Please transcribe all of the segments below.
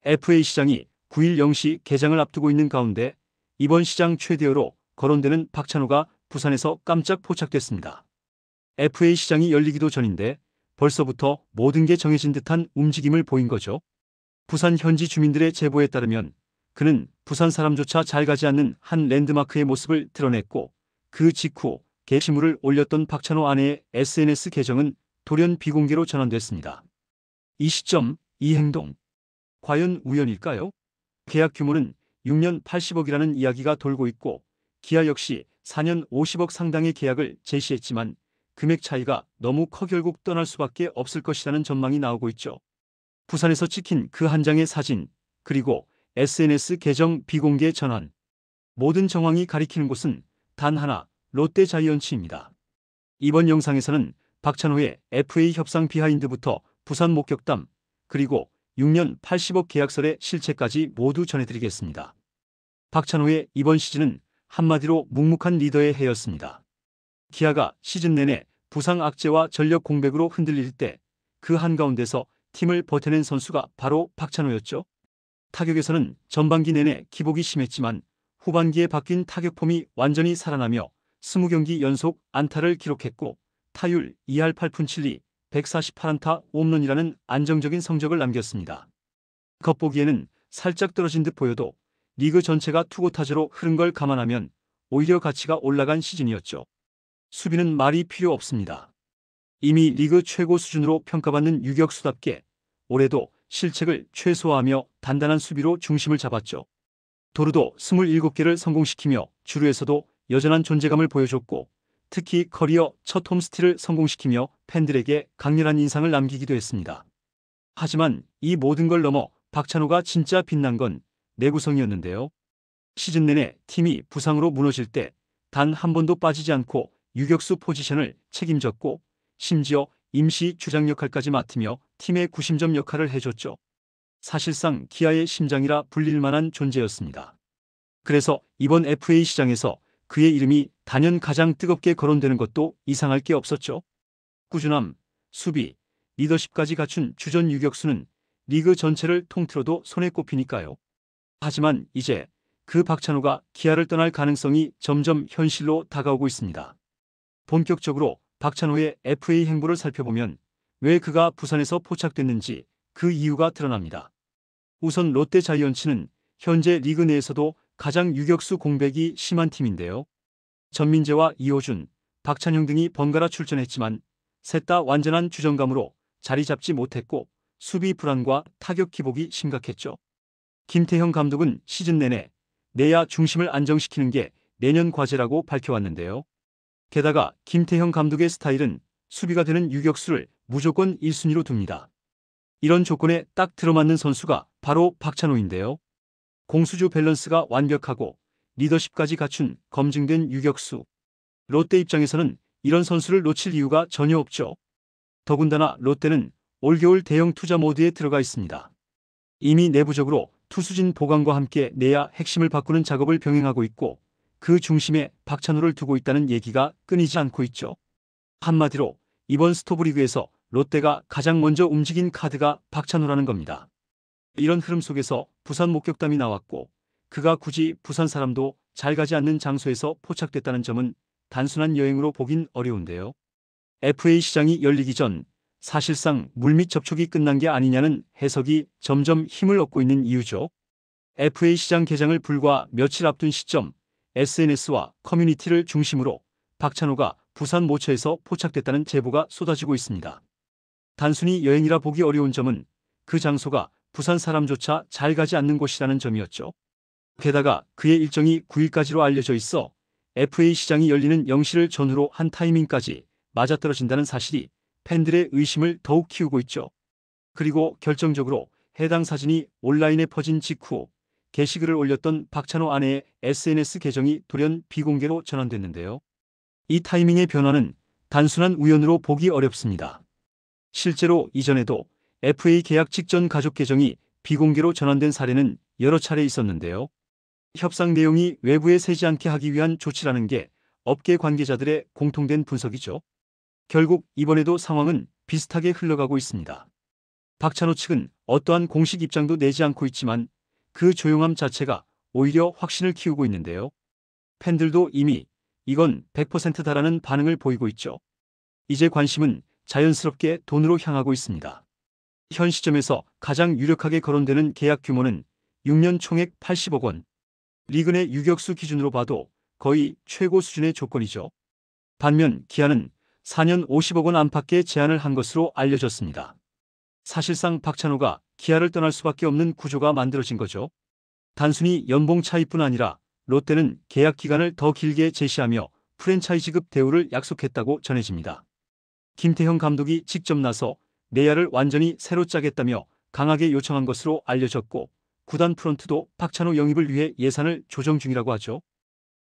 FA 시장이 9일 0시 개장을 앞두고 있는 가운데 이번 시장 최대어로 거론되는 박찬호가 부산에서 깜짝 포착됐습니다. FA 시장이 열리기도 전인데 벌써부터 모든 게 정해진 듯한 움직임을 보인 거죠. 부산 현지 주민들의 제보에 따르면 그는 부산 사람조차 잘 가지 않는 한 랜드마크의 모습을 드러냈고 그 직후 게시물을 올렸던 박찬호 아내의 SNS 계정은 돌연 비공개로 전환됐습니다. 이 시점, 이 행동. 과연 우연일까요? 계약 규모는 6년 80억이라는 이야기가 돌고 있고 기아 역시 4년 50억 상당의 계약을 제시했지만 금액 차이가 너무 커 결국 떠날 수밖에 없을 것이라는 전망이 나오고 있죠. 부산에서 찍힌 그 한 장의 사진, 그리고 SNS 계정 비공개 전환. 모든 정황이 가리키는 곳은 단 하나, 롯데자이언츠입니다. 이번 영상에서는 박찬호의 FA 협상 비하인드부터 부산 목격담, 그리고 6년 80억 계약설의 실체까지 모두 전해드리겠습니다. 박찬호의 이번 시즌은 한마디로 묵묵한 리더의 해였습니다. 기아가 시즌 내내 부상 악재와 전력 공백으로 흔들릴 때 그 한가운데서 팀을 버텨낸 선수가 바로 박찬호였죠. 타격에서는 전반기 내내 기복이 심했지만 후반기에 바뀐 타격폼이 완전히 살아나며 20경기 연속 안타를 기록했고 타율 2할 8푼 7리 148안타 홈런이라는 안정적인 성적을 남겼습니다. 겉보기에는 살짝 떨어진 듯 보여도 리그 전체가 투고 타자로 흐른 걸 감안하면 오히려 가치가 올라간 시즌이었죠. 수비는 말이 필요 없습니다. 이미 리그 최고 수준으로 평가받는 유격수답게 올해도 실책을 최소화하며 단단한 수비로 중심을 잡았죠. 도루도 27개를 성공시키며 주루에서도 여전한 존재감을 보여줬고 특히 커리어 첫 홈스틸을 성공시키며 팬들에게 강렬한 인상을 남기기도 했습니다. 하지만 이 모든 걸 넘어 박찬호가 진짜 빛난 건 내구성이었는데요. 시즌 내내 팀이 부상으로 무너질 때 단 한 번도 빠지지 않고 유격수 포지션을 책임졌고 심지어 임시 주장 역할까지 맡으며 팀의 구심점 역할을 해줬죠. 사실상 기아의 심장이라 불릴 만한 존재였습니다. 그래서 이번 FA 시장에서 그의 이름이 단연 가장 뜨겁게 거론되는 것도 이상할 게 없었죠. 꾸준함, 수비, 리더십까지 갖춘 주전 유격수는 리그 전체를 통틀어도 손에 꼽히니까요. 하지만 이제 그 박찬호가 기아를 떠날 가능성이 점점 현실로 다가오고 있습니다. 본격적으로 박찬호의 FA 행보를 살펴보면 왜 그가 부산에서 포착됐는지 그 이유가 드러납니다. 우선 롯데자이언츠는 현재 리그 내에서도 가장 유격수 공백이 심한 팀인데요. 전민재와 이호준, 박찬형 등이 번갈아 출전했지만 셋 다 완전한 주전감으로 자리 잡지 못했고 수비 불안과 타격 기복이 심각했죠. 김태형 감독은 시즌 내내 내야 중심을 안정시키는 게 내년 과제라고 밝혀왔는데요. 게다가 김태형 감독의 스타일은 수비가 되는 유격수를 무조건 1순위로 둡니다. 이런 조건에 딱 들어맞는 선수가 바로 박찬호인데요. 공수주 밸런스가 완벽하고 리더십까지 갖춘 검증된 유격수. 롯데 입장에서는 이런 선수를 놓칠 이유가 전혀 없죠. 더군다나 롯데는 올겨울 대형 투자 모드에 들어가 있습니다. 이미 내부적으로 투수진 보강과 함께 내야 핵심을 바꾸는 작업을 병행하고 있고 그 중심에 박찬호를 두고 있다는 얘기가 끊이지 않고 있죠. 한마디로 이번 스토브리그에서 롯데가 가장 먼저 움직인 카드가 박찬호라는 겁니다. 이런 흐름 속에서 부산 목격담이 나왔고 그가 굳이 부산 사람도 잘 가지 않는 장소에서 포착됐다는 점은 단순한 여행으로 보긴 어려운데요. FA 시장이 열리기 전 사실상 물밑 접촉이 끝난 게 아니냐는 해석이 점점 힘을 얻고 있는 이유죠. FA 시장 개장을 불과 며칠 앞둔 시점 SNS와 커뮤니티를 중심으로 박찬호가 부산 모처에서 포착됐다는 제보가 쏟아지고 있습니다. 단순히 여행이라 보기 어려운 점은 그 장소가 부산 사람조차 잘 가지 않는 곳이라는 점이었죠. 게다가 그의 일정이 9일까지로 알려져 있어 FA 시장이 열리는 0시를 전후로 한 타이밍까지 맞아떨어진다는 사실이 팬들의 의심을 더욱 키우고 있죠. 그리고 결정적으로 해당 사진이 온라인에 퍼진 직후 게시글을 올렸던 박찬호 아내의 SNS 계정이 돌연 비공개로 전환됐는데요. 이 타이밍의 변화는 단순한 우연으로 보기 어렵습니다. 실제로 이전에도 FA 계약 직전 가족 계정이 비공개로 전환된 사례는 여러 차례 있었는데요. 협상 내용이 외부에 새지 않게 하기 위한 조치라는 게 업계 관계자들의 공통된 분석이죠. 결국 이번에도 상황은 비슷하게 흘러가고 있습니다. 박찬호 측은 어떠한 공식 입장도 내지 않고 있지만 그 조용함 자체가 오히려 확신을 키우고 있는데요. 팬들도 이미 이건 100%다라는 반응을 보이고 있죠. 이제 관심은 자연스럽게 돈으로 향하고 있습니다. 현 시점에서 가장 유력하게 거론되는 계약 규모는 6년 총액 80억 원. 리그 내 유격수 기준으로 봐도 거의 최고 수준의 조건이죠. 반면 기아는 4년 50억 원 안팎의 제안을 한 것으로 알려졌습니다. 사실상 박찬호가 기아를 떠날 수밖에 없는 구조가 만들어진 거죠. 단순히 연봉 차이뿐 아니라 롯데는 계약 기간을 더 길게 제시하며 프랜차이즈급 대우를 약속했다고 전해집니다. 김태형 감독이 직접 나서 내야를 완전히 새로 짜겠다며 강하게 요청한 것으로 알려졌고 구단 프런트도 박찬호 영입을 위해 예산을 조정 중이라고 하죠.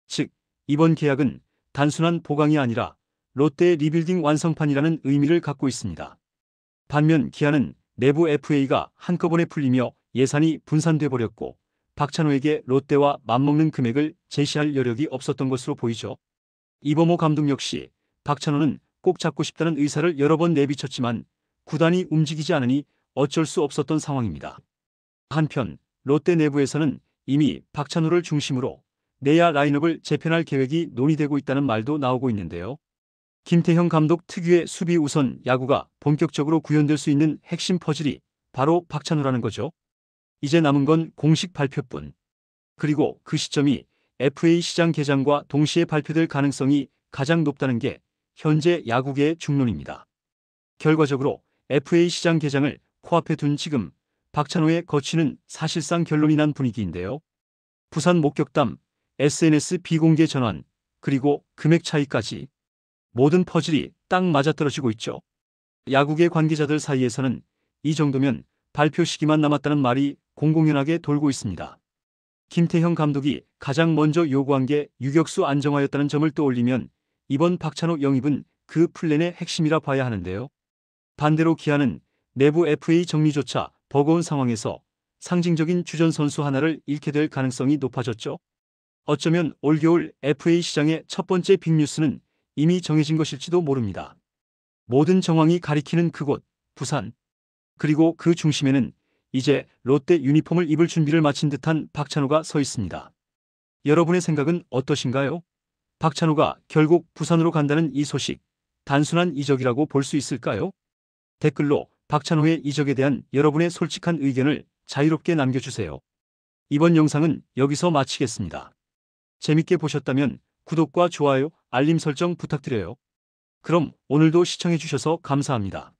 즉, 이번 계약은 단순한 보강이 아니라 롯데의 리빌딩 완성판이라는 의미를 갖고 있습니다. 반면 기아는 내부 FA가 한꺼번에 풀리며 예산이 분산돼 버렸고 박찬호에게 롯데와 맞먹는 금액을 제시할 여력이 없었던 것으로 보이죠. 이범호 감독 역시 박찬호는 꼭 잡고 싶다는 의사를 여러 번 내비쳤지만 구단이 움직이지 않으니 어쩔 수 없었던 상황입니다. 한편 롯데 내부에서는 이미 박찬호를 중심으로 내야 라인업을 재편할 계획이 논의되고 있다는 말도 나오고 있는데요. 김태형 감독 특유의 수비 우선 야구가 본격적으로 구현될 수 있는 핵심 퍼즐이 바로 박찬호라는 거죠. 이제 남은 건 공식 발표뿐. 그리고 그 시점이 FA 시장 개장과 동시에 발표될 가능성이 가장 높다는 게 현재 야구계의 중론입니다. 결과적으로 FA 시장 개장을 코앞에 둔 지금 박찬호의 거취는 사실상 결론이 난 분위기인데요. 부산 목격담, SNS 비공개 전환, 그리고 금액 차이까지 모든 퍼즐이 딱 맞아떨어지고 있죠. 야구계 관계자들 사이에서는 이 정도면 발표 시기만 남았다는 말이 공공연하게 돌고 있습니다. 김태형 감독이 가장 먼저 요구한 게 유격수 안정화였다는 점을 떠올리면 이번 박찬호 영입은 그 플랜의 핵심이라 봐야 하는데요. 반대로 기아는 내부 FA 정리조차 버거운 상황에서 상징적인 주전 선수 하나를 잃게 될 가능성이 높아졌죠. 어쩌면 올겨울 FA 시장의 첫 번째 빅뉴스는 이미 정해진 것일지도 모릅니다. 모든 정황이 가리키는 그곳, 부산. 그리고 그 중심에는 이제 롯데 유니폼을 입을 준비를 마친 듯한 박찬호가 서 있습니다. 여러분의 생각은 어떠신가요? 박찬호가 결국 부산으로 간다는 이 소식, 단순한 이적이라고 볼 수 있을까요? 댓글로 박찬호의 이적에 대한 여러분의 솔직한 의견을 자유롭게 남겨주세요. 이번 영상은 여기서 마치겠습니다. 재밌게 보셨다면 구독과 좋아요, 알림 설정 부탁드려요. 그럼 오늘도 시청해주셔서 감사합니다.